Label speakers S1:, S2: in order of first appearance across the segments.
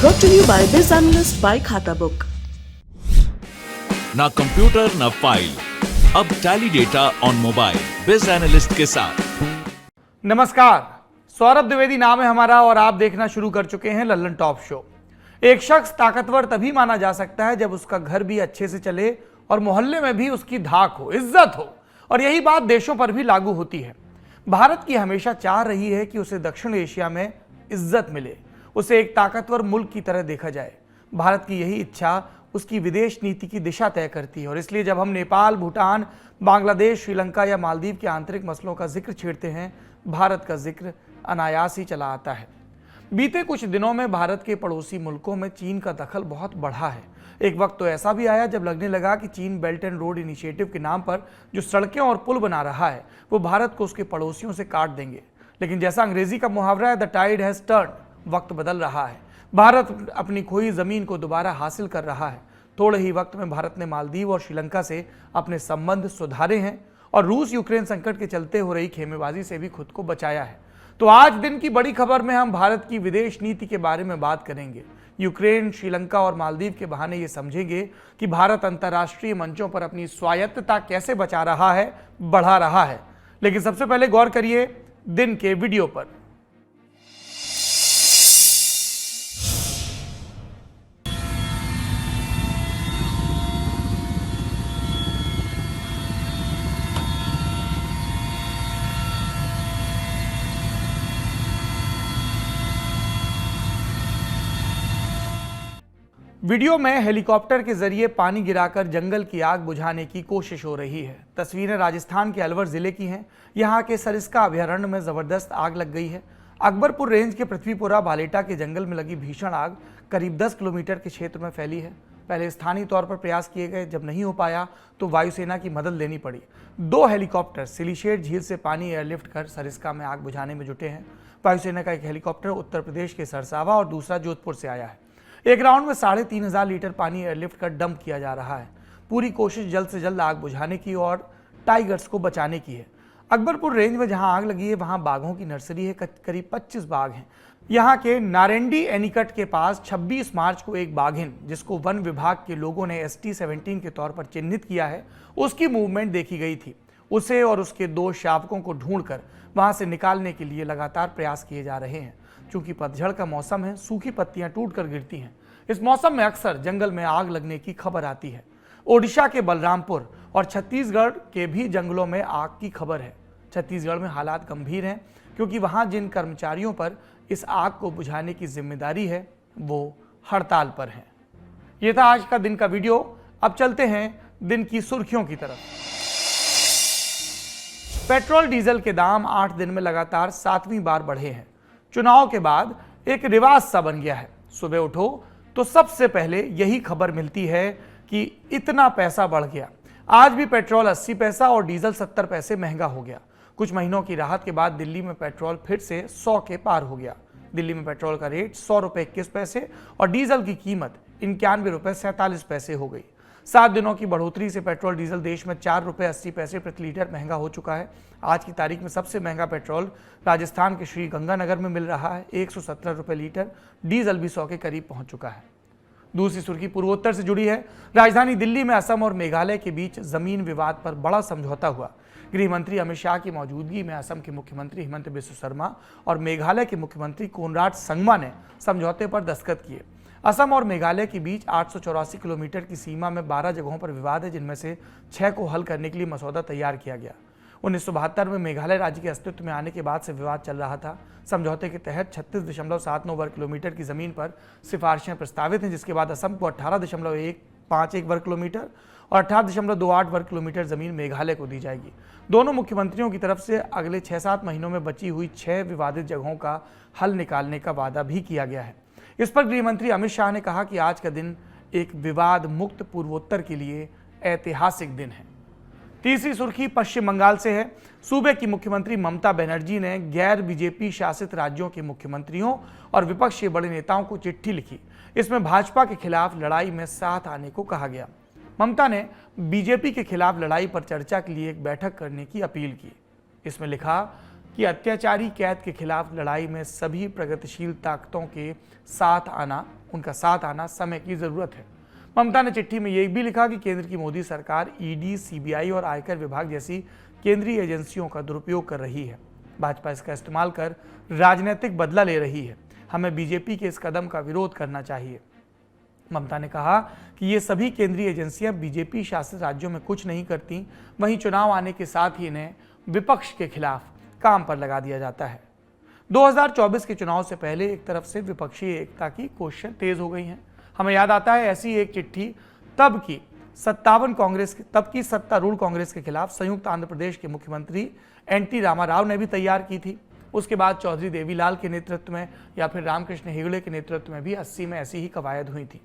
S1: Brought to you by Biz Analyst by खाता book.
S2: ना computer ना फाइल, अब टैली डेटा ऑन मोबाइल बिज एनालिस्ट के साथ।
S3: नमस्कार, सौरभ द्विवेदी नाम है हमारा और आप देखना शुरू कर चुके हैं लल्लन टॉप शो। एक शख्स ताकतवर तभी माना जा सकता है जब उसका घर भी अच्छे से चले और मोहल्ले में भी उसकी धाक हो, इज्जत हो, और यही बात देशों पर भी लागू होती है। भारत की हमेशा चाह रही है कि उसे दक्षिण एशिया में इज्जत मिले, उसे एक ताकतवर मुल्क की तरह देखा जाए। भारत की यही इच्छा उसकी विदेश नीति की दिशा तय करती है और इसलिए जब हम नेपाल, भूटान, बांग्लादेश, श्रीलंका या मालदीव के आंतरिक मसलों का जिक्र छेड़ते हैं, भारत का जिक्र अनायास ही चला आता है। बीते कुछ दिनों में भारत के पड़ोसी मुल्कों में चीन का दखल बहुत बढ़ा है। एक वक्त तो ऐसा भी आया जब लगने लगा कि चीन बेल्ट एंड रोड इनिशिएटिव के नाम पर जो सड़कें और पुल बना रहा है वो भारत को उसके पड़ोसियों से काट देंगे। लेकिन जैसा अंग्रेजी का मुहावरा है, द टाइड हैज टर्न, वक्त बदल रहा है। भारत अपनी खोई जमीन को दोबारा हासिल कर रहा है। थोड़े ही वक्त में भारत ने मालदीव और श्रीलंका से अपने संबंध सुधारे हैं और रूस यूक्रेन संकट के चलते हो रही खेमेबाजी से भी खुद को बचाया है। तो आज दिन की बड़ी खबर में हम भारत की विदेश नीति के बारे में बात करेंगे। यूक्रेन, श्रीलंका और मालदीव के बहाने ये समझेंगे कि भारत अंतर्राष्ट्रीय मंचों पर अपनी स्वायत्तता कैसे बचा रहा है, बढ़ा रहा है। लेकिन सबसे पहले गौर करिए दिन के वीडियो पर। वीडियो में हेलीकॉप्टर के जरिए पानी गिराकर जंगल की आग बुझाने की कोशिश हो रही है। तस्वीरें राजस्थान के अलवर जिले की हैं। यहां के सरिस्का अभयारण्य में जबरदस्त आग लग गई है। अकबरपुर रेंज के पृथ्वीपुरा बालेटा के जंगल में लगी भीषण आग करीब 10 किलोमीटर के क्षेत्र में फैली है। पहले स्थानीय तौर पर प्रयास किए गए, जब नहीं हो पाया तो वायुसेना की मदद लेनी पड़ी। 2 हेलीकॉप्टर सिलीशेट झील से पानी एयरलिफ्ट कर सरिस्का में आग बुझाने में जुटे हैं। वायुसेना का एक हेलीकॉप्टर उत्तर प्रदेश के सरसावा और दूसरा जोधपुर से आया है। एक राउंड में 3500 लीटर पानी एयरलिफ्ट कर डंप किया जा रहा है। पूरी कोशिश जल्द से जल्द आग बुझाने की और टाइगर्स को बचाने की है। अकबरपुर रेंज में जहां आग लगी है वहां बाघों की नर्सरी है। करीब 25 बाघ हैं। यहां के नारेंडी एनिकट के पास 26 मार्च को एक बाघिन, जिसको वन विभाग के लोगों ने ST-17 के तौर पर चिन्हित किया है, उसकी मूवमेंट देखी गई थी। उसे और उसके 2 शावकों को ढूंढकर वहां से निकालने के लिए लगातार प्रयास किए जा रहे हैं। चूंकि पतझड़ का मौसम है, सूखी पत्तियां टूटकर गिरती हैं। इस मौसम में अक्सर जंगल में आग लगने की खबर आती है। ओडिशा के बलरामपुर और छत्तीसगढ़ के भी जंगलों में आग की खबर है। छत्तीसगढ़ में हालात गंभीर हैं क्योंकि वहां जिन कर्मचारियों पर इस आग को बुझाने की जिम्मेदारी है वो हड़ताल पर हैं। ये था आज का दिन का वीडियो। अब चलते हैं दिन की सुर्खियों की तरफ। पेट्रोल डीजल के दाम 8 दिन में लगातार 7वीं बार बढ़े हैं। चुनाव के बाद एक रिवाज सा बन गया है। सुबह उठो तो सबसे पहले यही खबर मिलती है कि इतना पैसा बढ़ गया। आज भी पेट्रोल 80 पैसा और डीजल 70 पैसे महंगा हो गया। कुछ महीनों की राहत के बाद दिल्ली में पेट्रोल फिर से 100 के पार हो गया। दिल्ली में पेट्रोल का रेट 100 रुपये 21 पैसे और डीजल की कीमत 91 रुपये 47 पैसे हो गई। 7 दिनों की बढ़ोतरी से पेट्रोल डीजल देश में 4 रुपये 80 पैसे प्रति लीटर महंगा हो चुका है। आज की तारीख में सबसे महंगा पेट्रोल राजस्थान के श्री गंगानगर में मिल रहा है। 117 रुपये लीटर। डीजल भी 100 के करीब पहुंच चुका है। दूसरी सुर्खी पूर्वोत्तर से जुड़ी है। राजधानी दिल्ली में असम और मेघालय के बीच जमीन विवाद पर बड़ा समझौता हुआ। गृह मंत्री अमित शाह की मौजूदगी में असम के मुख्यमंत्री हिमंत बिस्वा शर्मा और मेघालय के मुख्यमंत्री कोनराड संगमा ने समझौते पर दस्तखत किए। असम और मेघालय के बीच 884 किलोमीटर की सीमा में 12 जगहों पर विवाद है, जिनमें से 6 को हल करने के लिए मसौदा तैयार किया गया। 1972 में मेघालय राज्य के अस्तित्व में आने के बाद से विवाद चल रहा था। समझौते के तहत 36.79 वर्ग किलोमीटर की जमीन पर सिफारिशें प्रस्तावित हैं, जिसके बाद असम को 18.151 वर्ग किलोमीटर और 18.28 वर्ग किलोमीटर जमीन मेघालय को दी जाएगी। दोनों मुख्यमंत्रियों की तरफ से अगले 6-7 महीनों में बची हुई 6 विवादित जगहों का हल निकालने का वादा भी किया गया है। इस पर गृह मंत्री अमित शाह ने कहा कि आज का दिन एक विवाद मुक्त पूर्वोत्तर के लिए ऐतिहासिक दिन है। तीसरी सुर्खी पश्चिम बंगाल से है। सूबे की मुख्यमंत्री ममता बनर्जी ने गैर बीजेपी शासित राज्यों के मुख्यमंत्रियों और विपक्ष के बड़े नेताओं को चिट्ठी लिखी। इसमें भाजपा के खिलाफ लड़ाई में साथ आने को कहा गया। ममता ने बीजेपी के खिलाफ लड़ाई पर चर्चा के लिए एक बैठक करने की अपील की। इसमें लिखा, कि अत्याचारी कैद के खिलाफ लड़ाई में सभी प्रगतिशील ताकतों के उनका साथ आना समय की जरूरत है। ममता ने चिट्ठी में यह भी लिखा कि केंद्र की मोदी सरकार ईडी, सीबीआई और आयकर विभाग जैसी केंद्रीय एजेंसियों का दुरुपयोग कर रही है। भाजपा इसका इस्तेमाल कर राजनीतिक बदला ले रही है। हमें बीजेपी के इस कदम का विरोध करना चाहिए। ममता ने कहा कि ये सभी केंद्रीय एजेंसियां बीजेपी शासित राज्यों में कुछ नहीं करती, वहीं चुनाव आने के साथ ही इन्हें विपक्ष के खिलाफ काम पर लगा दिया जाता है। 2024 के चुनाव से पहले एक तरफ से विपक्षी एकता की कोशिशें तेज हो गई हैं। हमें याद आता है ऐसी एक चिट्ठी तब की सत्तारूढ़ कांग्रेस के खिलाफ संयुक्त आंध्र प्रदेश के मुख्यमंत्री एनटी रामाराव ने भी तैयार की थी। उसके बाद चौधरी देवीलाल के नेतृत्व में या फिर रामकृष्ण हेगड़े के नेतृत्व में भी 80 में ऐसी ही कवायद हुई थी।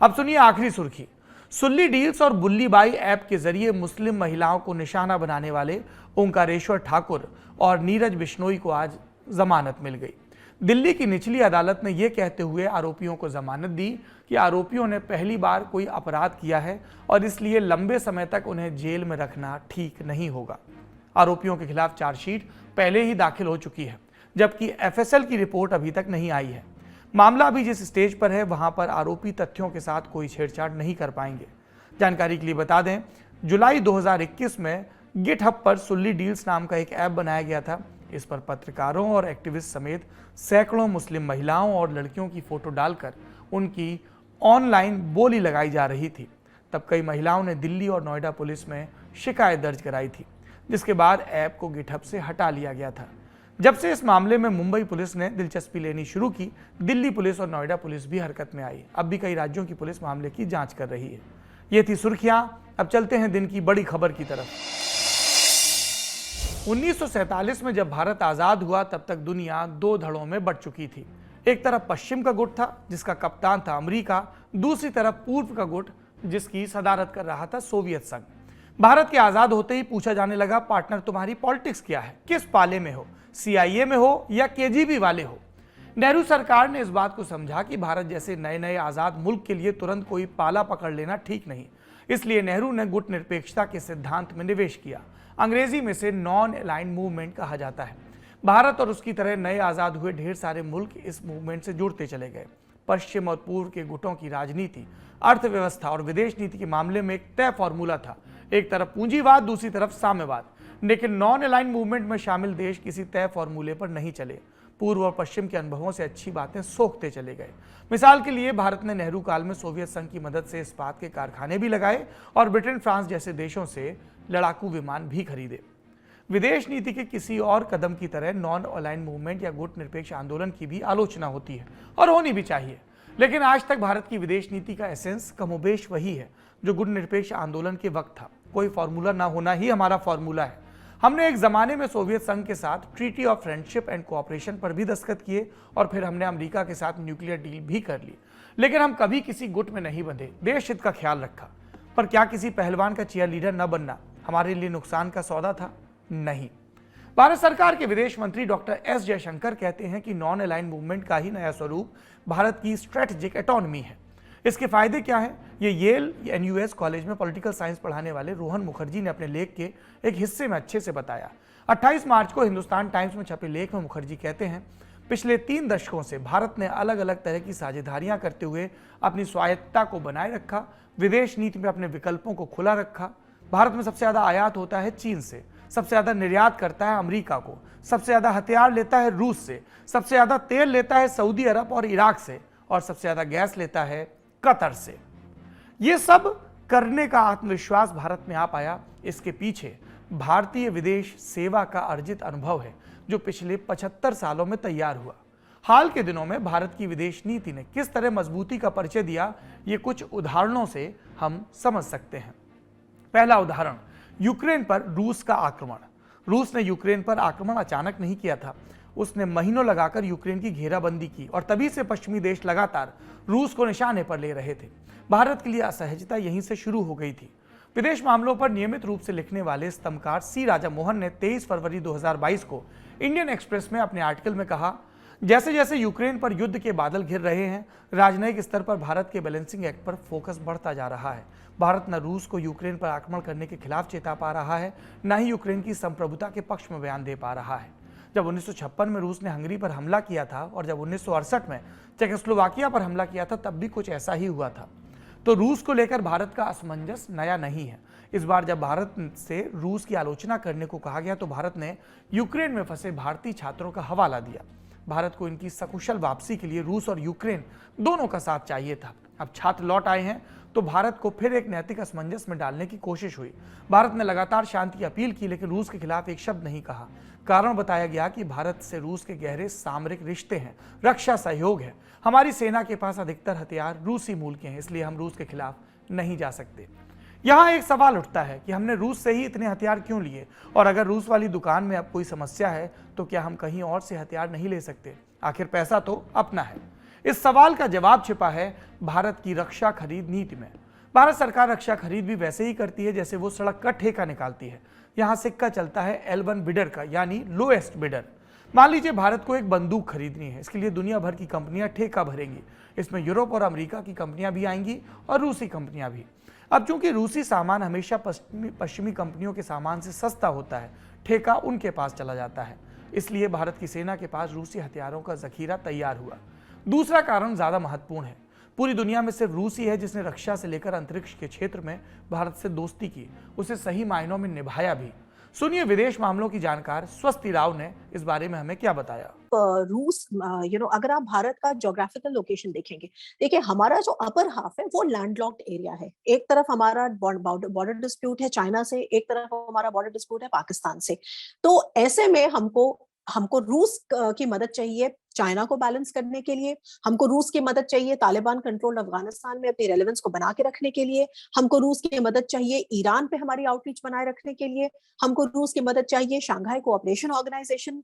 S3: अब सुनिए आखिरी सुर्खी। सुल्ली डील्स और बुल्लीबाई ऐप के जरिए मुस्लिम महिलाओं को निशाना बनाने वाले ओंकारेश्वर ठाकुर और नीरज बिश्नोई को आज जमानत मिल गई। दिल्ली की निचली अदालत ने यह कहते हुए आरोपियों को जमानत दी कि आरोपियों ने पहली बार कोई अपराध किया है और इसलिए लंबे समय तक उन्हें जेल में रखना ठीक नहीं होगा। आरोपियों के खिलाफ चार्जशीट पहले ही दाखिल हो चुकी है, जबकि एफएसएल की रिपोर्ट अभी तक नहीं आई है। मामला अभी जिस स्टेज पर है वहां पर आरोपी तथ्यों के साथ कोई छेड़छाड़ नहीं कर पाएंगे। जानकारी के लिए बता दें, जुलाई 2021 में गिटहब पर सुल्ली डील्स नाम का एक ऐप बनाया गया था। इस पर पत्रकारों और एक्टिविस्ट समेत सैकड़ों मुस्लिम महिलाओं और लड़कियों की फोटो डालकर उनकी ऑनलाइन बोली लगाई जा रही थी। तब कई महिलाओं ने दिल्ली और नोएडा पुलिस में शिकायत दर्ज कराई थी, जिसके बाद ऐप को गिटहब से हटा लिया गया था। जब से इस मामले में मुंबई पुलिस ने दिलचस्पी लेनी शुरू की, दिल्ली पुलिस और नोएडा पुलिस भी हरकत में आई। अब भी कई राज्यों की पुलिस मामले की जांच कर रही है। ये थी सुर्खियां। अब चलते हैं दिन की बड़ी खबर की तरफ। 1947 में जब भारत आजाद हुआ तब तक दुनिया दो धड़ों में बंट चुकी थी। एक तरफ पश्चिम का गुट था जिसका कप्तान था अमेरिका, दूसरी तरफ पूर्व का गुट जिसकी सदारत कर रहा था सोवियत संघ। भारत के आजाद होते ही पूछा जाने लगा, पार्टनर तुम्हारी पॉलिटिक्स क्या है, किस पाले में हो, CIA में हो या KGB वाले हो। नेहरू सरकार ने इस बात को समझा कि भारत जैसे नए नए आजाद मुल्क के लिए तुरंत कोई पाला पकड़ लेना ठीक नहीं। इसलिए नेहरू ने गुट निरपेक्षता के सिद्धांत में निवेश किया। अंग्रेजी में से नॉन अलाइंड मूवमेंट कहा जाता है। भारत और उसकी तरह नए आजाद हुए ढेर सारे मुल्क इस मूवमेंट से जुड़ते चले गए। पश्चिम और पूर्व के गुटों की राजनीति, अर्थव्यवस्था और विदेश नीति के मामले में एक तय फॉर्मूला था। एक तरफ पूंजीवाद, दूसरी तरफ साम्यवाद। लेकिन नॉन अलाइंड मूवमेंट में शामिल देश किसी तय फॉर्मूले पर नहीं चले। पूर्व और पश्चिम के अनुभवों से अच्छी बातें सोखते चले गए। मिसाल के लिए भारत ने नेहरू काल में सोवियत संघ की मदद से इस्पात के कारखाने भी लगाए और ब्रिटेन, फ्रांस जैसे देशों से लड़ाकू विमान भी खरीदे। विदेश नीति के किसी और कदम की तरह नॉन अलाइंड मूवमेंट या गुट निरपेक्ष आंदोलन की भी आलोचना होती है और होनी भी चाहिए। लेकिन आज तक भारत की विदेश नीति का एसेंस कमोबेश वही है जो गुट निरपेक्ष आंदोलन के वक्त था। कोई फॉर्मूला ना होना ही हमारा फॉर्मूला है। हमने एक जमाने में सोवियत संघ के साथ treaty of friendship and cooperation पर भी दस्तखत किए और फिर हमने अमेरिका के साथ न्यूक्लियर डील भी कर ली। लेकिन हम कभी किसी गुट में नहीं बंधे, देश हित का ख्याल रखा। पर क्या किसी पहलवान का चीयर लीडर न बनना हमारे लिए नुकसान का सौदा था? नहीं। भारत सरकार के विदेश मंत्री डॉक्टर एस जयशंकर कहते हैं कि नॉन अलाइंड मूवमेंट का ही नया स्वरूप भारत की स्ट्रेटेजिक ऑटोनॉमी है। इसके फायदे क्या हैं? ये येल NUS कॉलेज में पॉलिटिकल साइंस पढ़ाने वाले रोहन मुखर्जी ने अपने लेख के एक हिस्से में अच्छे से बताया। 28 मार्च को हिंदुस्तान टाइम्स में छपे लेख में मुखर्जी कहते हैं, पिछले 3 दशकों से भारत ने अलग अलग तरह की साझेदारियां करते हुए अपनी स्वायत्तता को बनाए रखा, विदेश नीति में अपने विकल्पों को खुला रखा। भारत में सबसे ज्यादा आयात होता है चीन से, सबसे ज्यादा निर्यात करता है अमेरिका को, सबसे ज्यादा हथियार लेता है रूस से, सबसे ज्यादा तेल लेता है सऊदी अरब और इराक से और सबसे ज्यादा गैस लेता है कतर से। ये सब करने का आत्मविश्वास भारत में आ पाया, इसके पीछे भारतीय विदेश सेवा का अर्जित अनुभव है जो पिछले 75 सालों में तैयार हुआ। हाल के दिनों में भारत की विदेश नीति ने किस तरह मजबूती का परिचय दिया, ये कुछ उदाहरणों से हम समझ सकते हैं। पहला उदाहरण, यूक्रेन पर रूस का आक्रमण। रूस ने यूक्रेन पर आक्रमण अचानक नहीं किया था, उसने महीनों लगाकर यूक्रेन की घेराबंदी की और तभी से पश्चिमी देश लगातार रूस को निशाने पर ले रहे थे। भारत के लिए असहजता यहीं से शुरू हो गई थी। विदेश मामलों पर नियमित रूप से लिखने वाले स्तंभकार सी राजा मोहन ने 23 फरवरी 2022 को इंडियन एक्सप्रेस में अपने आर्टिकल में कहा, जैसे जैसे यूक्रेन पर युद्ध के बादल घिर रहे हैं, राजनयिक स्तर पर भारत के बैलेंसिंग एक्ट पर फोकस बढ़ता जा रहा है। भारत न रूस को यूक्रेन पर आक्रमण करने के खिलाफ चेता पा रहा है, न ही यूक्रेन की संप्रभुता के पक्ष में बयान दे पा रहा है। जब 1956 में रूस ने हंगरी पर हमला किया था और जब 1968 में चेकोस्लोवाकिया पर हमला किया था, तब भी कुछ ऐसा ही हुआ था। तो रूस को लेकर भारत का असमंजस नया नहीं है। इस बार जब भारत से रूस की आलोचना करने को कहा गया तो भारत ने यूक्रेन में फंसे भारतीय छात्रों का हवाला दिया। भारत को इनकी सकुशल वापसी के लिए रूस और यूक्रेन दोनों का साथ चाहिए था। अब छात्र लौट आए हैं तो भारत को फिर एक नैतिक असमंजस में डालने की कोशिश हुई। भारत ने लगातार शांति की अपील की, लेकिन रूस के खिलाफ एक शब्द नहीं कहा। कारण बताया गया कि भारत से रूस के गहरे सामरिक रिश्ते हैं, रक्षा सहयोग है। हमारी सेना के पास अधिकतर हथियार रूसी मूल के हैं, इसलिए हम रूस के खिलाफ नहीं जा सकते। यहाँ एक सवाल उठता है कि हमने रूस से ही इतने हथियार क्यों लिए, और अगर रूस वाली दुकान में अब कोई समस्या है तो क्या हम कहीं और से हथियार नहीं ले सकते? आखिर पैसा तो अपना है। इस सवाल का जवाब छिपा है भारत की रक्षा खरीद नीति में। भारत सरकार रक्षा खरीद भी वैसे ही करती है जैसे वो सड़क का ठेका निकालती है। यहाँ सिक्का चलता है L1 बिडर का, यानी लोएस्ट बिडर। मान लीजिए भारत को एक बंदूक खरीदनी है, इसके लिए दुनिया भर की कंपनियां ठेका भरेंगी। इसमें यूरोप और अमेरिका की कंपनियां भी आएंगी और रूसी कंपनियां भी। अब चूंकि रूसी सामान हमेशा पश्चिमी कंपनियों के सामान से सस्ता होता है, ठेका उनके पास चला जाता है, इसलिए भारत की सेना के पास रूसी हथियारों का जखीरा तैयार हुआ। दूसरा कारण ज्यादा महत्वपूर्ण है। पूरी दुनिया में सिर्फ रूस ही है जिसने रक्षा से लेकर अंतरिक्ष के क्षेत्र में भारत से दोस्ती की, उसे सही मायनों में निभाया भी। सुनिए विदेश मामलों की जानकार स्वस्ति राव ने इस बारे में हमें क्या बताया।
S4: रूस अगर आप भारत का ज्योग्राफिकल लोकेशन देखेंगे, देखिए हमारा जो अपर हाफ है वो लैंडलॉक्ड एरिया है। एक तरफ हमारा बॉर्डर डिस्प्यूट है चाइना से, एक तरफ हमारा बॉर्डर डिस्प्यूट है पाकिस्तान से। तो ऐसे में हमको रूस की मदद चाहिए चाइना को बैलेंस करने के लिए, हमको रूस की मदद चाहिए तालिबान कंट्रोल्ड अफगानिस्तान में अपनी रेलेवेंस को बना के रखने के लिए, हमको रूस की मदद चाहिए ईरान पे हमारी आउटरीच बनाए रखने के लिए, हमको रूस की मदद चाहिए शंघाई कोऑपरेशन ऑर्गेनाइजेशन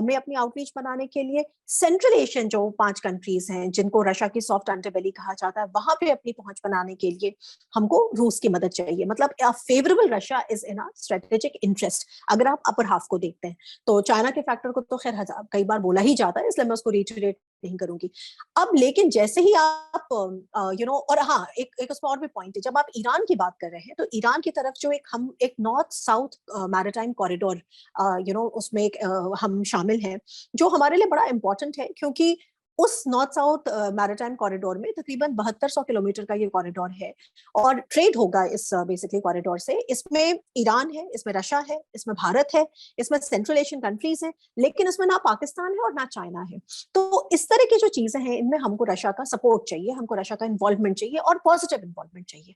S4: में अपनी आउटरीच बनाने के लिए, सेंट्रल एशियन जो 5 कंट्रीज हैं जिनको रशिया की सॉफ्ट अंडरबेली कहा जाता है, वहां पे अपनी पहुंच बनाने के लिए हमको रूस की मदद चाहिए। मतलब favourable Russia is in our strategic interest. अगर आप अपर हाफ को देखते हैं तो चाइना के फैक्टर को तो खैर कई बार बोला ही जाता है, इसलिए मैं उसको रिटरेट नहीं करूंगी अब। लेकिन जैसे ही आप और हाँ, एक उसमें और भी पॉइंट है, जब आप ईरान की बात कर रहे हैं तो ईरान की तरफ जो एक नॉर्थ साउथ मैरिटाइम कॉरिडोर उसमें हम शामिल हैं, जो हमारे लिए बड़ा इंपॉर्टेंट है, क्योंकि उस नॉर्थ साउथ मैरिटाइम कॉरिडोर में तकरीबन 7200 किलोमीटर का ये कॉरिडोर है और ट्रेड होगा इस बेसिकली कॉरिडोर से। इसमें ईरान है, इसमें रशिया है, इसमें भारत है, इसमें सेंट्रल एशियन कंट्रीज हैं, लेकिन इसमें ना पाकिस्तान है और ना चाइना है। तो इस तरह की जो चीजें हैं इनमें हमको रशिया का सपोर्ट चाहिए, हमको रशिया का इन्वॉल्वमेंट चाहिए और पॉजिटिव इन्वॉल्वमेंट चाहिए।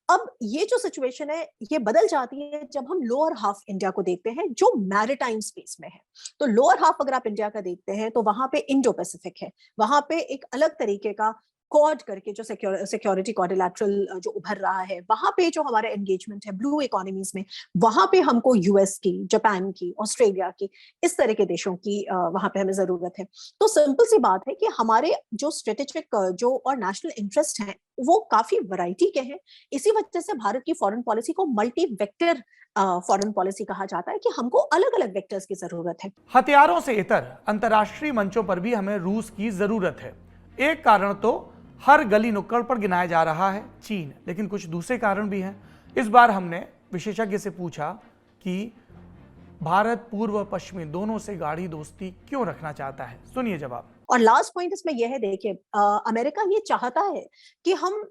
S4: अब ये जो सिचुएशन है ये बदल जाती है जब हम लोअर हाफ इंडिया को देखते हैं जो मैरिटाइम स्पेस में है। तो लोअर हाफ अगर आप इंडिया का देखते हैं तो वहां पे इंडो पैसिफिक है, वहां पे एक अलग तरीके का क्वाड करके जो सिक्योरिटी क्वाड्रिलैटरल जो उभर रहा है, वहां पे जो हमारा एंगेजमेंट है ब्लू इकोनॉमीज में, वहां पे हमको यूएस की, जापान की, ऑस्ट्रेलिया की, इस तरह के देशों की वहां पे हमें जरूरत है। तो सिंपल सी बात है कि हमारे जो स्ट्रेटेजिक जो और नेशनल इंटरेस्ट हैं वो काफी वैरायटी के हैं। इसी वजह से भारत की फॉरेन पॉलिसी को मल्टी वेक्टर फॉरेन पॉलिसी कहा जाता है कि हमको अलग अलग वेक्टर्स की जरूरत है।
S3: हथियारों से इतर अंतर्राष्ट्रीय मंचों पर भी हमें रूस की जरूरत है। एक कारण तो हर गली नुक्कड़ पर गिनाया जा रहा है चीन, लेकिन कुछ दूसरे कारण भी हैं। इस बार हमने विशेषज्ञ से पूछा कि भारत पूर्व और पश्चिमी दोनों से गाढ़ी दोस्ती क्यों रखना चाहता है। सुनिए जवाब।
S4: और लास्ट पॉइंट इसमें यह है, देखिए अमेरिका ये चाहता है कि हम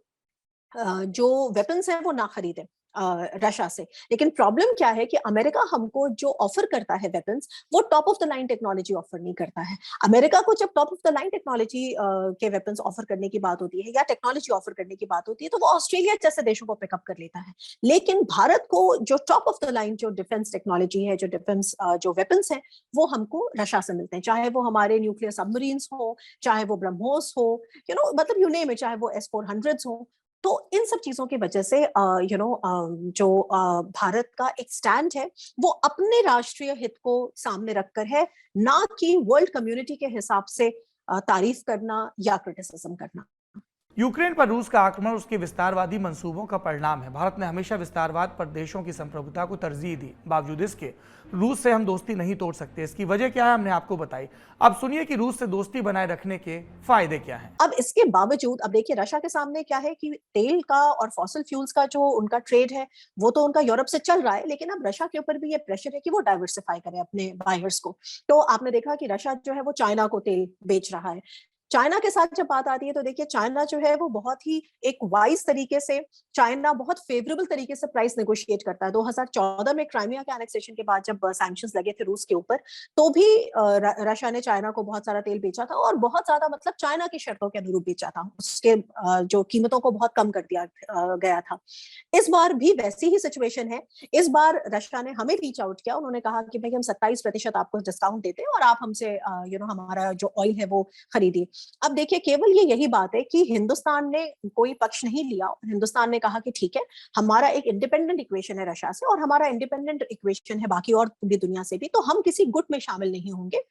S4: जो वेपन्स हैं वो ना खरीदें रशिया से, लेकिन प्रॉब्लम क्या है कि अमेरिका हमको जो ऑफर करता है वेपन्स वो top of the line technology offer नहीं करता है। अमेरिका को जब top of the line technology के वेपन्स ऑफर करने की बात होती है या टेक्नोलॉजी ऑफर करने की बात होती है तो वो ऑस्ट्रेलिया जैसे देशों को पिकअप कर लेता है। लेकिन भारत को जो टॉप ऑफ द लाइन जो डिफेंस टेक्नोलॉजी है, जो डिफेंस जो वेपन्स है, वो हमको रशिया से मिलते हैं, चाहे वो हमारे न्यूक्लियर सबमरीन्स हो, चाहे वो ब्रह्मोस हो, मतलब यू नेम इट, चाहे वो S-400s हो। तो इन सब चीजों की वजह से जो भारत का एक स्टैंड है वो अपने राष्ट्रीय हित को सामने रखकर है, ना कि वर्ल्ड कम्युनिटी के हिसाब से तारीफ करना या क्रिटिसिज्म करना।
S3: यूक्रेन पर रूस का आक्रमण उसके विस्तारवादी मंसूबों का परिणाम है। भारत ने हमेशा विस्तारवाद पर देशों की संप्रभुता को तरजीह दी। बावजूद इसके रूस से हम दोस्ती नहीं तोड़ सकते। इसकी वजह क्या है, हमने आपको बताई। अब सुनिए कि रूस से दोस्ती बनाए रखने के फायदे क्या हैं।
S4: अब इसके बावजूद अब देखिए रशिया के सामने क्या है कि तेल का और फॉसिल फ्यूल्स का जो उनका ट्रेड है वो तो उनका यूरोप से चल रहा है, लेकिन अब रशिया के ऊपर भी ये प्रेशर है कि वो डाइवर्सिफाई करे अपने बायर्स को। तो आपने देखा कि रशिया जो है वो चाइना को तेल बेच रहा है। चाइना के साथ जब बात आती है तो देखिए चाइना जो है वो बहुत ही एक वाइज तरीके से, चाइना बहुत फेवरेबल तरीके से प्राइस नेगोशिएट करता है। 2014 में क्राइमिया के एनेक्सेशन के बाद जब सैंक्शंस लगे थे रूस के ऊपर, तो भी रशिया ने चाइना को बहुत सारा तेल बेचा था और बहुत ज्यादा मतलब चाइना की शर्तों के अनुरूप बेचा था। उसके जो कीमतों को बहुत कम कर दिया गया था। इस बार भी वैसी ही सिचुएशन है। इस बार रशिया ने हमें रीच आउट किया। उन्होंने कहा कि भाई हम 27% आपको डिस्काउंट देते हैं और आप हमसे हमारा जो ऑयल है वो खरीदिए। अब देखिए केवल ये यही बात है कि हिंदुस्तान ने कोई पक्ष नहीं लिया। हिंदुस्तान ने कहा कि ठीक है, हमारा एक इंडिपेंडेंट इक्वेशन है रशिया से और हमारा इंडिपेंडेंट इक्वेशन है बाकी और पूरी दुनिया से भी, तो हम किसी गुट में शामिल नहीं होंगे।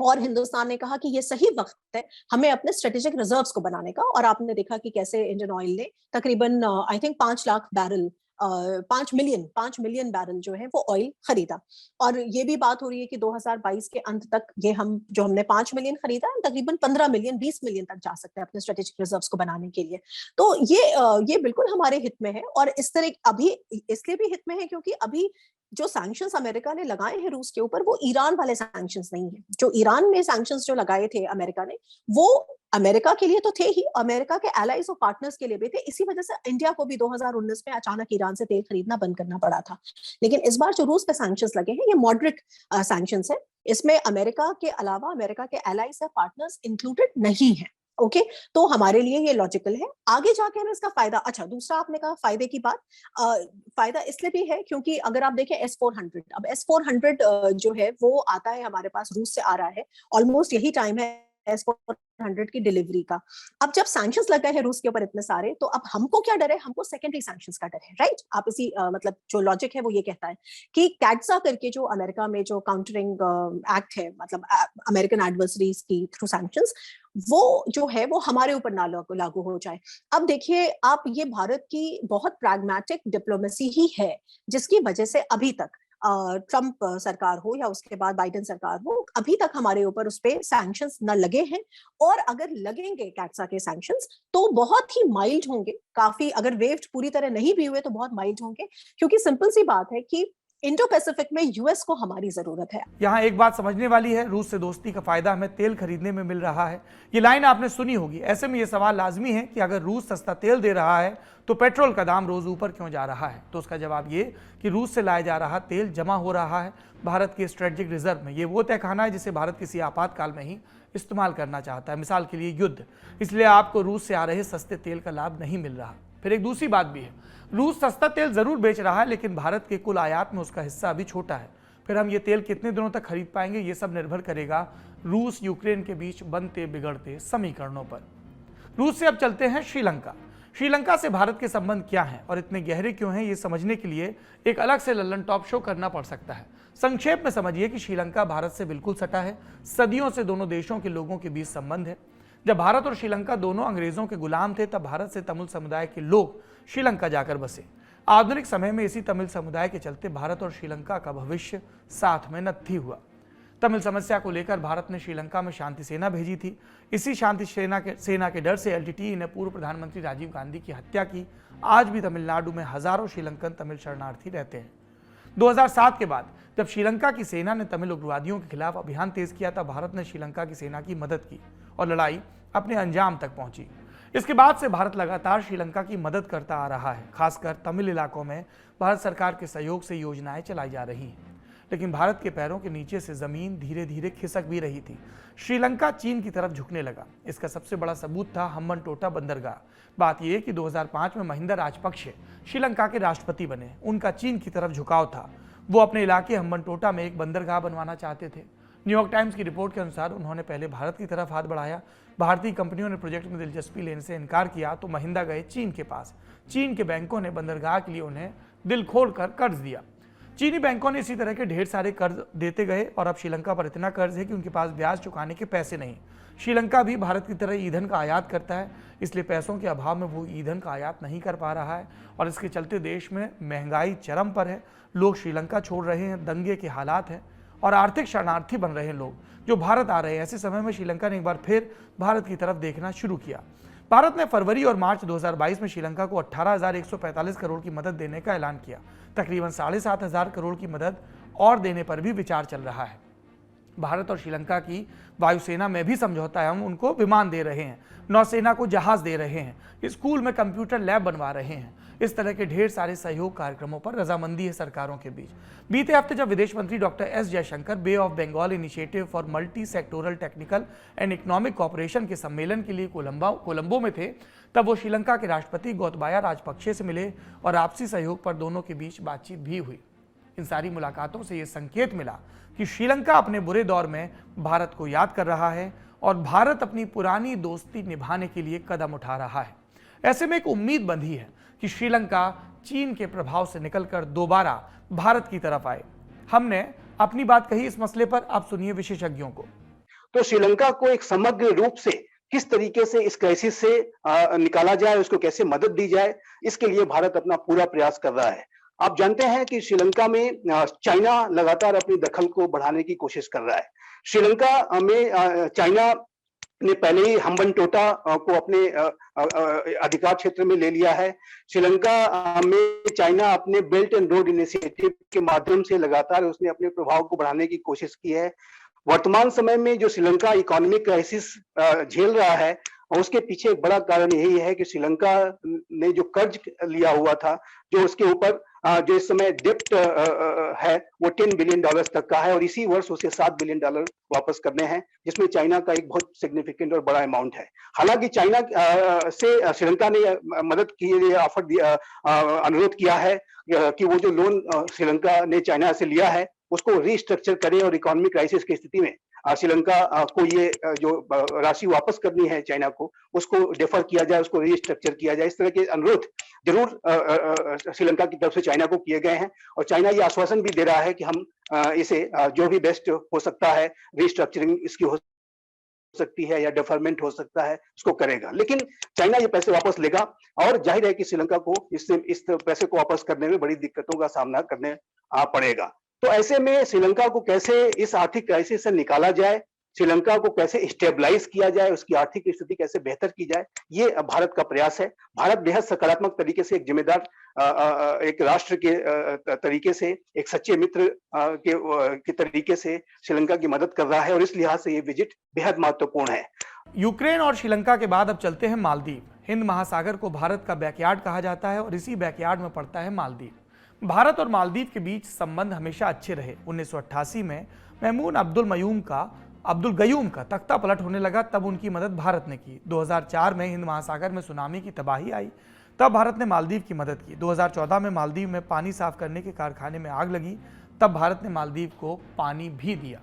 S4: और हिंदुस्तान ने कहा कि ये सही वक्त है हमें अपने स्ट्रेटेजिक रिजर्व्स को बनाने का। और आपने देखा कि कैसे इंडियन ऑयल ने तकरीबन I think 5 lakh barrel 5 million barrel जो है वो ऑयल खरीदा। और ये भी बात हो रही है कि 2022 के अंत तक ये हमने 5 मिलियन खरीदा, तकरीबन 15 मिलियन 20 मिलियन तक जा सकते हैं अपने स्ट्रेटेजिक रिजर्व्स को बनाने के लिए। तो ये बिल्कुल हमारे हित में है। और इस तरह अभी इसलिए भी हित में है क्योंकि अभी जो सैंक्शंस अमेरिका ने लगाए हैं रूस के ऊपर वो ईरान वाले सैंक्शंस नहीं है। जो ईरान में सैंक्शंस जो लगाए थे अमेरिका ने, वो अमेरिका के लिए तो थे ही, अमेरिका के एलाइज और पार्टनर्स के लिए भी थे। इसी वजह से इंडिया को भी 2019 में अचानक ईरान से तेल खरीदना बंद करना पड़ा था। लेकिन इस बार जो रूस पे सैंक्शंस लगे हैं ये मॉडरेट सैंक्शंस है। इसमें अमेरिका के अलावा अमेरिका के एलाइज या पार्टनर्स इंक्लूडेड नहीं है। ओके, तो हमारे लिए ये लॉजिकल है। आगे जाके हमें इसका फायदा, अच्छा दूसरा आपने कहा फायदे की बात, फायदा इसलिए भी है क्योंकि अगर आप देखें S-400, अब S-400 जो है वो आता है हमारे पास, रूस से आ रहा है। ऑलमोस्ट यही टाइम है S-400 की डिलीवरी का। अब जब सैंक्शंस लग गए हैं रूस के ऊपर इतने सारे, तो अब हमको क्या डर है, हमको सेकेंडरी सैंक्शंस का डर है, राइट। आप इसी मतलब जो लॉजिक है वो ये कहता है कि कैट्सा करके जो अमेरिका में जो काउंटरिंग एक्ट है, मतलब अमेरिकन एडवर्सरीज की थ्रू सैंक्शंस, वो जो है वो हमारे ऊपर ना लागू हो जाए। अब देखिए आप, ये भारत की बहुत प्रैग्मेटिक डिप्लोमेसी ही है जिसकी वजह से अभी तक ट्रंप सरकार हो या उसके बाद बाइडेन सरकार हो, अभी तक हमारे ऊपर उस पे सैंक्शंस न लगे हैं। और अगर लगेंगे कैट्सा के सैंक्शंस तो बहुत ही माइल्ड होंगे, काफी, अगर वेव्ड पूरी तरह नहीं भी हुए तो बहुत माइल्ड होंगे। क्योंकि सिंपल सी बात है कि इंडो पैसिफिक में यूएस को हमारी जरूरत है।
S3: यहाँ एक बात समझने वाली है, रूस से दोस्ती का फायदा हमें तेल खरीदने में मिल रहा है। ये लाइन आपने सुनी होगी। ऐसे में ये सवाल लाजमी है कि अगर रूस सस्ता तेल दे रहा है तो पेट्रोल का दाम रोज ऊपर क्यों जा रहा है। तो उसका जवाब ये कि रूस से लाया जा रहा तेल जमा हो रहा है भारत के स्ट्रेटेजिक रिजर्व में। ये वो तहखाना है जिसे भारत किसी आपातकाल में ही इस्तेमाल करना चाहता है, मिसाल के लिए युद्ध। इसलिए आपको रूस से आ रहे सस्ते तेल का लाभ नहीं मिल रहा। फिर एक दूसरी बात भी है, रूस सस्ता तेल जरूर बेच रहा है लेकिन भारत के कुल आयात में उसका हिस्सा अभी छोटा है। फिर हम ये तेल कितने दिनों तक खरीद पाएंगे, ये सब निर्भर करेगा रूस यूक्रेन के बीच बनते बिगड़ते समीकरणों पर। रूस से अब चलते हैं श्रीलंका। श्रीलंका से भारत के संबंध क्या हैं और इतने गहरे क्यों हैं, ये समझने के लिए एक अलग से लल्लन टॉप शो करना पड़ सकता है। संक्षेप में समझिए कि श्रीलंका भारत से बिल्कुल सटा है। सदियों से दोनों देशों के लोगों के बीच संबंध है। जब भारत और श्रीलंका दोनों अंग्रेजों के गुलाम थे तब भारत से तमिल समुदाय के लोग श्रीलंका जाकर बसे। आधुनिक समय में इसी तमिल समुदाय के चलते भारत और श्रीलंका का भविष्य साथ में नत्थी हुआ। तमिल समस्या को लेकर भारत ने श्रीलंका में शांति सेना भेजी थी। इसी शांति सेना के डर से LTTE ने पूर्व प्रधानमंत्री राजीव गांधी की हत्या की। आज भी तमिलनाडु में हजारों श्रीलंकन तमिल शरणार्थी रहते हैं। 2007 के बाद जब श्रीलंका की सेना ने तमिल उग्रवादियों के खिलाफ अभियान तेज किया तब भारत ने श्रीलंका की सेना की मदद की और लड़ाई अपने अंजाम तक पहुंची। इसके बाद से भारत लगातार श्रीलंका की मदद करता आ रहा है। खासकर तमिल इलाकों में भारत सरकार के सहयोग से योजनाएं चलाई जा रही हैं। लेकिन भारत के पैरों के नीचे से जमीन धीरे धीरे खिसक भी रही थी। श्रीलंका चीन की तरफ झुकने लगा। इसका सबसे बड़ा सबूत था हम्बनटोटा बंदरगाह। बात यह कि 2005 में महिंदा राजपक्षे श्रीलंका के राष्ट्रपति बने। उनका चीन की तरफ झुकाव था। वो अपने इलाके हम्बनटोटा में एक बंदरगाह बनवाना चाहते थे। न्यूयॉर्क टाइम्स की रिपोर्ट के अनुसार उन्होंने पहले भारत की तरफ हाथ बढ़ाया। भारतीय कंपनियों ने प्रोजेक्ट में दिलचस्पी लेने से इनकार किया तो महिंदा गए चीन के पास। चीन के बैंकों ने बंदरगाह के लिए उन्हें दिल खोलकर कर्ज दिया। चीनी बैंकों ने इसी तरह के ढेर सारे कर्ज देते गए और अब श्रीलंका पर इतना कर्ज है कि उनके पास ब्याज चुकाने के पैसे नहीं। श्रीलंका भी भारत की तरह ईंधन का आयात करता है, इसलिए पैसों के अभाव में वो ईंधन का आयात नहीं कर पा रहा है और इसके चलते देश में महंगाई चरम पर है। लोग श्रीलंका छोड़ रहे हैं, दंगे के हालात हैं और आर्थिक शरणार्थी बन रहे हैं लोग जो भारत आ रहे हैं। ऐसे समय में श्रीलंका ने एक बार फिर भारत की तरफ देखना शुरू किया। भारत ने फरवरी और मार्च 2022 में श्रीलंका को 18,145 करोड़ की मदद देने का ऐलान किया। तकरीबन 7,500 करोड़ की मदद और देने पर भी विचार चल रहा है। भारत और श्रीलंका की वायुसेना में भी समझौता है, हम उनको विमान दे रहे हैं, नौसेना को जहाज दे रहे हैं, स्कूल में कंप्यूटर लैब बनवा रहे हैं। इस तरह के ढेर सारे सहयोग कार्यक्रमों पर रजामंदी है सरकारों के बीच। बीते हफ्ते जब विदेश मंत्री doctor S Jaishankar Bay of Bengal Initiative for Multi Sectoral Technical and Economic Cooperation के सम्मेलन के लिए कोलंबो में थे, तब वो श्रीलंका के राष्ट्रपति गोतबाया राजपक्षे से मिले और आपसी सहयोग पर दोनों के बीच बातचीत भी हुई। इन सारी मुलाकातों से ये संकेत मिला कि श्रीलंका अपने बुरे दौर में भारत को याद कर रहा है और भारत अपनी पुरानी दोस्ती निभाने के लिए कदम उठा रहा है। ऐसे में एक उम्मीद बंधी है कि श्रीलंका चीन के प्रभाव से निकलकर दोबारा भारत की तरफ आए। हमने अपनी बात कही इस मसले पर, आप सुनिए विशेषज्ञों को।
S5: तो श्रीलंका को एक समग्र रूप से किस तरीके से इस क्राइसिस से निकाला जाए, उसको कैसे मदद दी जाए, इसके लिए भारत अपना पूरा प्रयास कर रहा है। आप जानते हैं कि श्रीलंका में चाइना लगातार अपनी दखल को बढ़ाने की कोशिश कर रहा है। श्रीलंका में चाइना ने पहले ही हम्बनटोटा को अपने अधिकार क्षेत्र में ले लिया है। श्रीलंका में चाइना अपने बेल्ट एंड रोड इनिशिएटिव के माध्यम से लगातार उसने अपने प्रभाव को बढ़ाने की कोशिश की है। वर्तमान समय में जो श्रीलंका इकोनॉमिक क्राइसिस झेल रहा है, उसके पीछे एक बड़ा कारण यही है कि श्रीलंका ने जो कर्ज लिया हुआ था, जो उसके ऊपर जो इस समय डेप्ट है वो $10 बिलियन तक का है और इसी वर्ष उसे $7 बिलियन वापस करने हैं, जिसमें चाइना का एक बहुत सिग्निफिकेंट और बड़ा अमाउंट है। हालांकि चाइना से श्रीलंका ने मदद के लिए ऑफर दिया, अनुरोध किया है कि वो जो लोन श्रीलंका ने चाइना से लिया है उसको रीस्ट्रक्चर करें और इकोनॉमिक क्राइसिस की स्थिति में श्रीलंका को ये जो राशि वापस करनी है चाइना को, उसको डेफर किया जाए, उसको रीस्ट्रक्चर किया जाए। इस तरह के अनुरोध जरूर श्रीलंका की तरफ से चाइना को किए गए हैं और चाइना ये आश्वासन भी दे रहा है कि हम इसे जो भी बेस्ट हो सकता है, रीस्ट्रक्चरिंग इसकी हो सकती है या डेफरमेंट हो सकता है, उसको करेगा। लेकिन चाइना ये पैसे वापस लेगा और जाहिर है कि श्रीलंका को इस पैसे को वापस करने में बड़ी दिक्कतों का सामना करने पड़ेगा। तो ऐसे में श्रीलंका को कैसे इस आर्थिक क्राइसिस से निकाला जाए, श्रीलंका को कैसे स्टेबलाइज किया जाए, उसकी आर्थिक स्थिति कैसे बेहतर की जाए, ये भारत का प्रयास है। भारत बेहद सकारात्मक तरीके से, एक जिम्मेदार एक राष्ट्र के तरीके से, एक सच्चे मित्र के तरीके से श्रीलंका की मदद कर रहा है और इस लिहाज से ये विजिट बेहद महत्वपूर्ण है।
S3: यूक्रेन और श्रीलंका के बाद अब चलते हैं मालदीव। हिंद महासागर को भारत का बैकयार्ड कहा जाता है और इसी बैकयार्ड में पड़ता है मालदीव। भारत और मालदीव के बीच संबंध हमेशा अच्छे रहे। 1988 में महमूद अब्दुल गयूम का तख्ता पलट होने लगा, तब उनकी मदद भारत ने की। 2004 में हिंद महासागर में सुनामी की तबाही आई, तब भारत ने मालदीव की मदद की। 2014 में मालदीव में पानी साफ करने के कारखाने में आग लगी, तब भारत ने मालदीव को पानी भी दिया।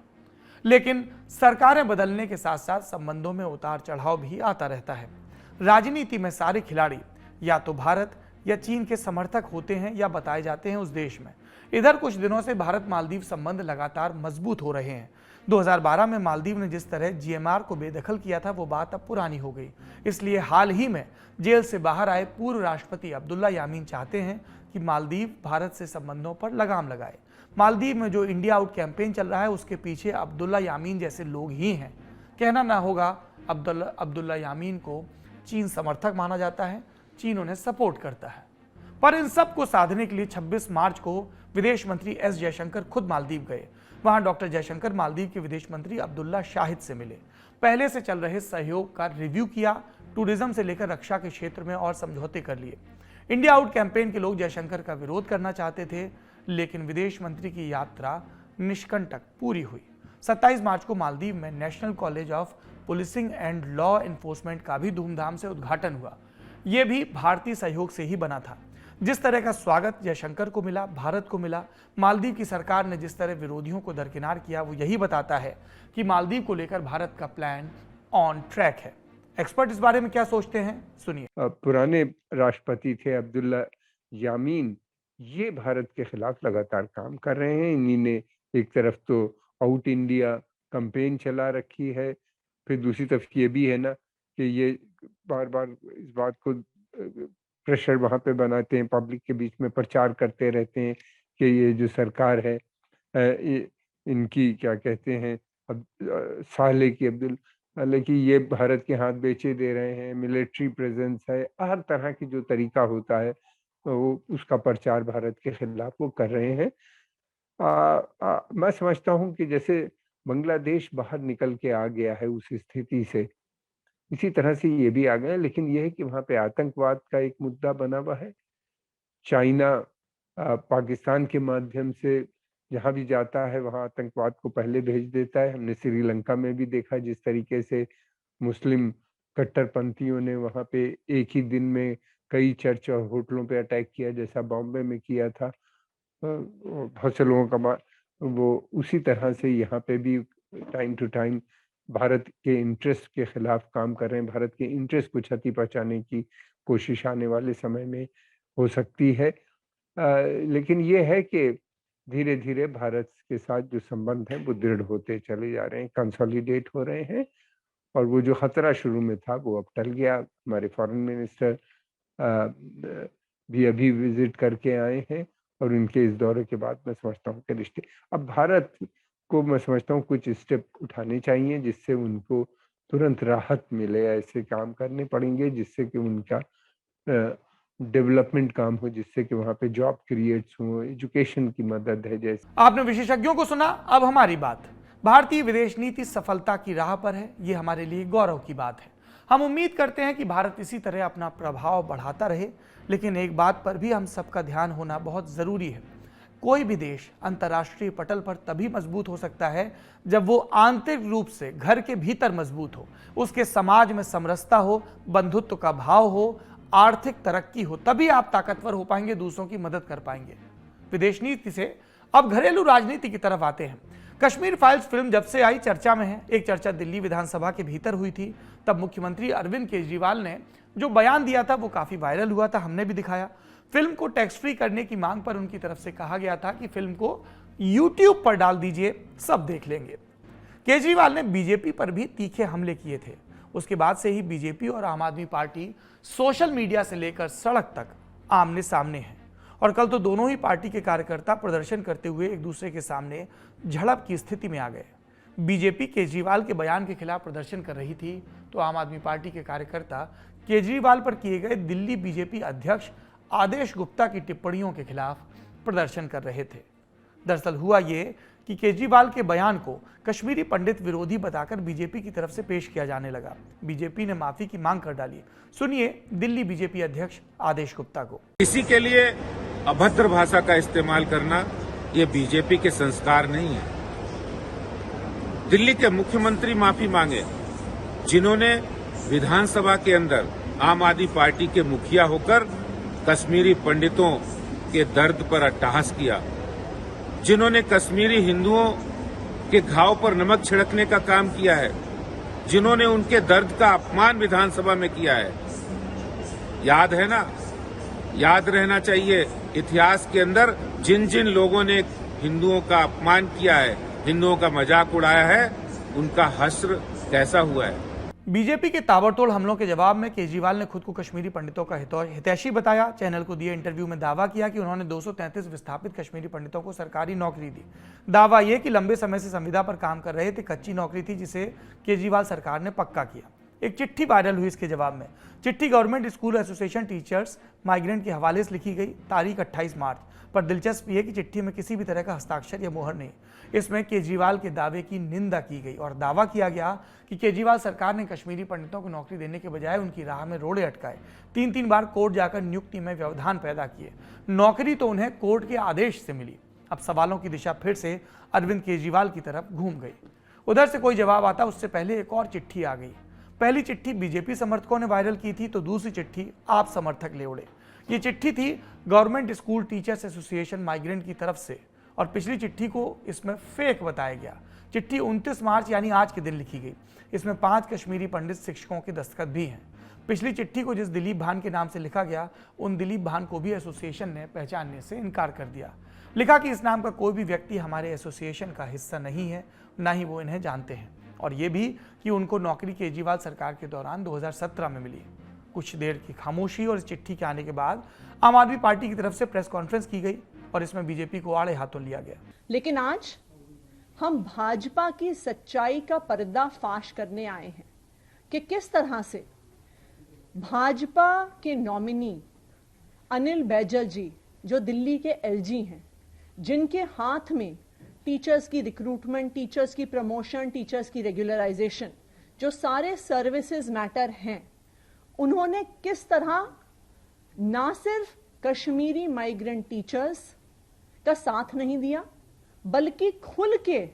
S3: लेकिन सरकारें बदलने के साथ साथ संबंधों में उतार चढ़ाव भी आता रहता है। राजनीति में सारे खिलाड़ी या तो भारत या चीन के समर्थक होते हैं या बताए जाते हैं उस देश में। इधर कुछ दिनों से भारत मालदीव संबंध लगातार मजबूत हो रहे हैं। 2012 में मालदीव ने जिस तरह जीएमआर को बेदखल किया था वो बात अब पुरानी हो गई। इसलिए हाल ही में जेल से बाहर आए पूर्व राष्ट्रपति अब्दुल्ला यामीन चाहते हैं कि मालदीव भारत से संबंधों पर लगाम लगाए। मालदीव में जो इंडिया आउट कैंपेन चल रहा है उसके पीछे अब्दुल्ला यामीन जैसे लोग ही हैं। कहना ना होगा, अब्दुल्ला यामीन को चीन समर्थक माना जाता है, चीन उन्हें सपोर्ट करता है। पर इन सब को साधने के लिए 26 मार्च को विदेश मंत्री एस जयशंकर खुद मालदीव गए। वहां डॉक्टर जयशंकर मालदीव के विदेश मंत्री अब्दुल्ला शाहिद से मिले, पहले से चल रहे सहयोग का रिव्यू किया, टूरिज्म से लेकर रक्षा के क्षेत्र में और समझौते कर लिए। इंडिया आउट कैंपेन के लोग जयशंकर का विरोध करना चाहते थे, लेकिन विदेश मंत्री की यात्रा निष्कंटक पूरी हुई। 27 मार्च को मालदीव में national college of policing and law enforcement का भी धूमधाम से उद्घाटन हुआ। यह भी भारतीय सहयोग से ही बना था। जिस तरह का स्वागत जयशंकर को मिला, भारत को मिला, मालदीव की सरकार ने जिस तरह विरोधियों को दरकिनार किया, वो यही बताता है कि मालदीव को लेकर भारत का प्लान ऑन ट्रैक है। एक्सपर्ट इस बारे में क्या सोचते हैं, सुनिए।
S6: पुराने राष्ट्रपति थे अब्दुल्ला यामीन, ये भारत के खिलाफ लगातार काम कर रहे हैं। इन्हीं ने एक तरफ तो आउट इंडिया कैंपेन चला रखी है, फिर दूसरी तरफ ये भी है ना कि ये बार बार इस बात को प्रेशर वहाँ पे बनाते हैं, पब्लिक के बीच में प्रचार करते रहते हैं कि ये जो सरकार है इनकी क्या कहते हैं साले की अब्दुल, हालांकि ये भारत के हाथ बेचे दे रहे हैं, मिलिट्री प्रेजेंस है, हर तरह की जो तरीका होता है तो वो उसका प्रचार भारत के खिलाफ वो कर रहे हैं। मैं समझता हूँ कि जैसे बांग्लादेश बाहर निकल के आ गया है उस स्थिति से, इसी तरह से ये भी आ गए, लेकिन ये है कि वहाँ पे आतंकवाद का एक मुद्दा बना हुआ है। चाइना पाकिस्तान के माध्यम से जहाँ भी जाता है वहाँ आतंकवाद को पहले भेज देता है। हमने श्रीलंका में भी देखा जिस तरीके से मुस्लिम कट्टरपंथियों ने वहाँ पे एक ही दिन में कई चर्च और होटलों पे अटैक किया, जैसा बॉम्बे में किया था। बहुत से लोगों का वो उसी तरह से यहाँ पे भी टाइम टू टाइम भारत के इंटरेस्ट के खिलाफ काम कर रहे हैं। भारत के इंटरेस्ट को क्षति पहुंचाने की कोशिश आने वाले समय में हो सकती है। लेकिन ये है कि धीरे धीरे भारत के साथ जो संबंध है वो दृढ़ होते चले जा रहे हैं, कंसोलिडेट हो रहे हैं, और वो जो खतरा शुरू में था वो अब टल गया। हमारे फॉरेन मिनिस्टर भी अभी विजिट करके आए हैं, और उनके इस दौरे के बाद मैं समझता हूँ कि रिश्ते अब भारत को मैं समझता हूँ कुछ स्टेप उठाने चाहिए जिससे उनको तुरंत राहत मिले। ऐसे काम करने पड़ेंगे जिससे कि उनका डेवलपमेंट काम हो, जिससे कि वहाँ पे जॉब क्रिएट्स हो, एजुकेशन की मदद है। जैसे
S3: आपने विशेषज्ञों को सुना, अब हमारी बात। भारतीय विदेश नीति सफलता की राह पर है, ये हमारे लिए गौरव की बात है। हम उम्मीद करते हैं कि भारत इसी तरह अपना प्रभाव बढ़ाता रहे, लेकिन एक बात पर भी हम सबका ध्यान होना बहुत जरूरी है। कोई भी देश अंतर्राष्ट्रीय पटल पर तभी मजबूत हो सकता है जब वो आंतरिक रूप से घर के भीतर मजबूत हो, उसके समाज में समरसता हो, बंधुत्व का भाव हो, आर्थिक तरक्की हो। तभी आप ताकतवर हो पाएंगे, दूसरों की मदद कर पाएंगे। विदेश नीति से अब घरेलू राजनीति की तरफ आते हैं। कश्मीर फाइल्स फिल्म जब से आई चर्चा में है। एक चर्चा दिल्ली विधानसभा के भीतर हुई थी, तब मुख्यमंत्री अरविंद केजरीवाल ने जो बयान दिया था वो काफी वायरल हुआ था, हमने भी दिखाया। फिल्म को टैक्स फ्री करने की मांग पर उनकी तरफ से कहा गया था कि फिल्म को यूट्यूब पर डाल दीजिए, सब देख लेंगे। केजरीवाल ने बीजेपी पर भी तीखे हमले किए थे। उसके बाद से ही बीजेपी और आम आदमी पार्टी सोशल मीडिया से लेकर सड़क तक आमने सामने हैं, और कल तो दोनों ही पार्टी के कार्यकर्ता प्रदर्शन करते हुए एक दूसरे के सामने झड़प की स्थिति में आ गए। बीजेपी केजरीवाल के बयान के खिलाफ प्रदर्शन कर रही थी, तो आम आदमी पार्टी के कार्यकर्ता केजरीवाल पर किए गए दिल्ली बीजेपी अध्यक्ष आदेश गुप्ता की टिप्पणियों के खिलाफ प्रदर्शन कर रहे थे। दरअसल हुआ ये कि केजरीवाल के बयान को कश्मीरी पंडित विरोधी बताकर बीजेपी की तरफ से पेश किया जाने लगा। बीजेपी ने माफी की मांग कर डाली। सुनिए दिल्ली बीजेपी अध्यक्ष आदेश गुप्ता को।
S7: किसी के लिए अभद्र भाषा का इस्तेमाल करना ये बीजेपी के संस्कार नहीं है। दिल्ली के मुख्यमंत्री माफी मांगे, जिन्होंने विधानसभा के अंदर आम आदमी पार्टी के मुखिया होकर कश्मीरी पंडितों के दर्द पर अट्टहास किया, जिन्होंने कश्मीरी हिंदुओं के घाव पर नमक छिड़कने का काम किया है, जिन्होंने उनके दर्द का अपमान विधानसभा में किया है। याद है ना, याद रहना चाहिए इतिहास के अंदर जिन जिन लोगों ने हिंदुओं का अपमान किया है, हिंदुओं का मजाक उड़ाया है, उनका हश्र कैसा हुआ है।
S3: बीजेपी के ताबड़तोड़ हमलों के जवाब में केजरीवाल ने खुद को कश्मीरी पंडितों का हितैषी बताया। चैनल को दिए इंटरव्यू में दावा किया कि उन्होंने 233 विस्थापित कश्मीरी पंडितों को सरकारी नौकरी दी। दावा यह कि लंबे समय से संविदा पर काम कर रहे थे, कच्ची नौकरी थी जिसे केजरीवाल सरकार ने पक्का किया। एक चिट्ठी वायरल हुई इसके जवाब में। चिट्ठी government school association teachers migrant के हवाले से लिखी गई, तारीख 28 मार्च। पर दिलचस्प यह कि चिट्ठी में किसी भी तरह का हस्ताक्षर या मोहर नहीं। इसमें केजरीवाल के दावे की निंदा की गई और दावा किया गया कि केजरीवाल सरकार ने कश्मीरी पंडितों को नौकरी देने के बजाय उनकी राह में रोड़े अटकाए, 3-3 बार कोर्ट जाकर नियुक्ति में व्यवधान पैदा किए। नौकरी तो उन्हें कोर्ट के आदेश से मिली। अब सवालों की दिशा फिर से अरविंद केजरीवाल की तरफ घूम गई। उधर से कोई जवाब आता उससे पहले एक और चिट्ठी आ गई। पहली चिट्ठी बीजेपी समर्थकों ने वायरल की थी, तो दूसरी चिट्ठी आप समर्थक ले उड़े। ये चिट्ठी थी government school teachers association migrant की तरफ से, और पिछली चिट्ठी को इसमें फेक बताया गया। चिट्ठी 29 मार्च यानी आज के दिन लिखी गई। इसमें 5 कश्मीरी पंडित शिक्षकों के दस्तखत भी हैं। पिछली चिट्ठी को जिस दिलीप भान के नाम से लिखा गया, उन दिलीप भान को भी एसोसिएशन ने पहचानने से इनकार कर दिया। लिखा कि इस नाम का कोई भी व्यक्ति हमारे एसोसिएशन का हिस्सा नहीं है, ना ही वो इन्हें जानते हैं, और ये भी कि उनको नौकरी केजरीवाल सरकार के दौरान 2017 में मिली। कुछ देर की खामोशी और इस चिट्ठी के आने के बाद आम आदमी पार्टी की तरफ से प्रेस कॉन्फ्रेंस की गई और इसमें बीजेपी को आड़े हाथों लिया गया।
S8: लेकिन आज हम भाजपा की सच्चाई का पर्दाफाश करने आए हैं कि किस तरह से भाजपा के नॉमिनी अनिल बैजल जी, जो दिल्ली के एलजी हैं, जिनके हाथ में टीचर्स की रिक्रूटमेंट, टीचर्स की प्रमोशन, टीचर्स की रेगुलराइजेशन, जो सारे सर्विसेज मैटर हैं, उन्होंने किस तरह ना सिर्फ कश्मीरी माइग्रेंट टीचर्स का साथ नहीं दिया, बल्कि खुल के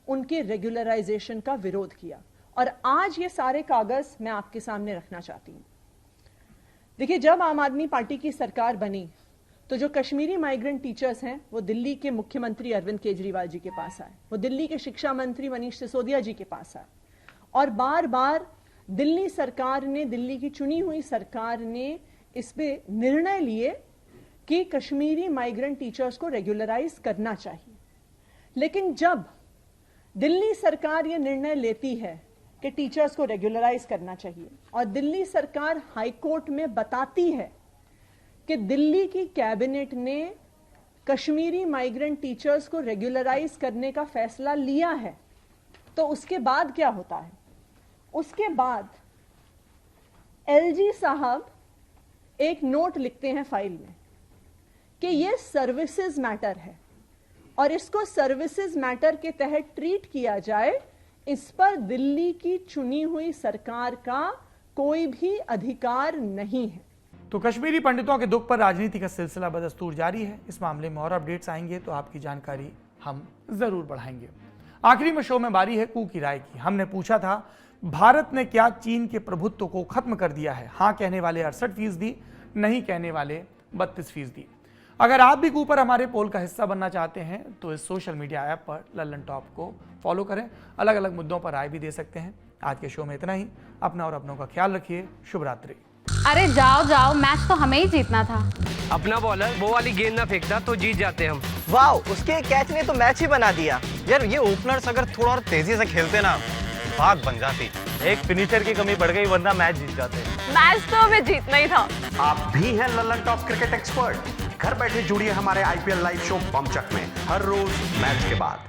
S8: उनके रेगुलराइजेशन का विरोध किया। और आज ये सारे कागज मैं आपके सामने रखना चाहती हूं। देखिए, जब आम आदमी पार्टी की सरकार बनी तो जो कश्मीरी माइग्रेंट टीचर्स हैं वो दिल्ली के मुख्यमंत्री अरविंद केजरीवाल जी के पास आए, वो दिल्ली के शिक्षा मंत्री मनीष सिसोदिया जी के पास आए, और बार बार दिल्ली सरकार ने, दिल्ली की चुनी हुई सरकार ने इस पे निर्णय लिए कि कश्मीरी माइग्रेंट टीचर्स को रेगुलराइज करना चाहिए। लेकिन जब दिल्ली सरकार ये निर्णय लेती है कि टीचर्स को रेगुलराइज करना चाहिए, और दिल्ली सरकार हाईकोर्ट में बताती है कि दिल्ली की कैबिनेट ने कश्मीरी माइग्रेंट टीचर्स को रेगुलराइज करने का फैसला लिया है, तो उसके बाद क्या होता है? उसके बाद एलजी साहब एक नोट लिखते हैं फाइल में कि ये सर्विसेज मैटर है और इसको सर्विसेज मैटर के तहत ट्रीट किया जाए, इस पर दिल्ली की चुनी हुई सरकार का कोई भी अधिकार नहीं है।
S3: तो कश्मीरी पंडितों के दुख पर राजनीति का सिलसिला बदस्तूर जारी है। इस मामले में और अपडेट्स आएंगे तो आपकी जानकारी हम जरूर बढ़ाएंगे। आखिरी में शो में बारी है कू की राय की। हमने पूछा था, भारत ने क्या चीन के प्रभुत्व को खत्म कर दिया है? हाँ कहने वाले 68%, नहीं कहने वाले 32%। अगर आप भी कू पर हमारे पोल का हिस्सा बनना चाहते हैं तो इस सोशल मीडिया ऐप पर लल्लन टॉप को फॉलो करें। अलग अलग मुद्दों पर राय भी दे सकते हैं। आज के शो में इतना ही। अपना और अपनों का ख्याल रखिए। शुभ रात्रि।
S9: अरे जाओ जाओ, मैच तो हमें ही जीतना था।
S10: अपना बॉलर वो वाली गेंद ना फेंकता तो जीत जाते हम।
S11: वाह, उसके कैच ने तो मैच ही बना दिया। यार ये ओपनर्स अगर थोड़ा और तेजी से खेलते ना, बात बन जाती।
S12: एक फिनिशर की कमी बढ़ गई, वरना मैच जीत जाते।
S9: मैच तो हमें जीतना ही था।
S13: आप भी हैं लल्लन टॉप क्रिकेट एक्सपर्ट? घर बैठे जुड़िए हमारे IPL लाइव शो बमचक में हर रोज मैच के बाद।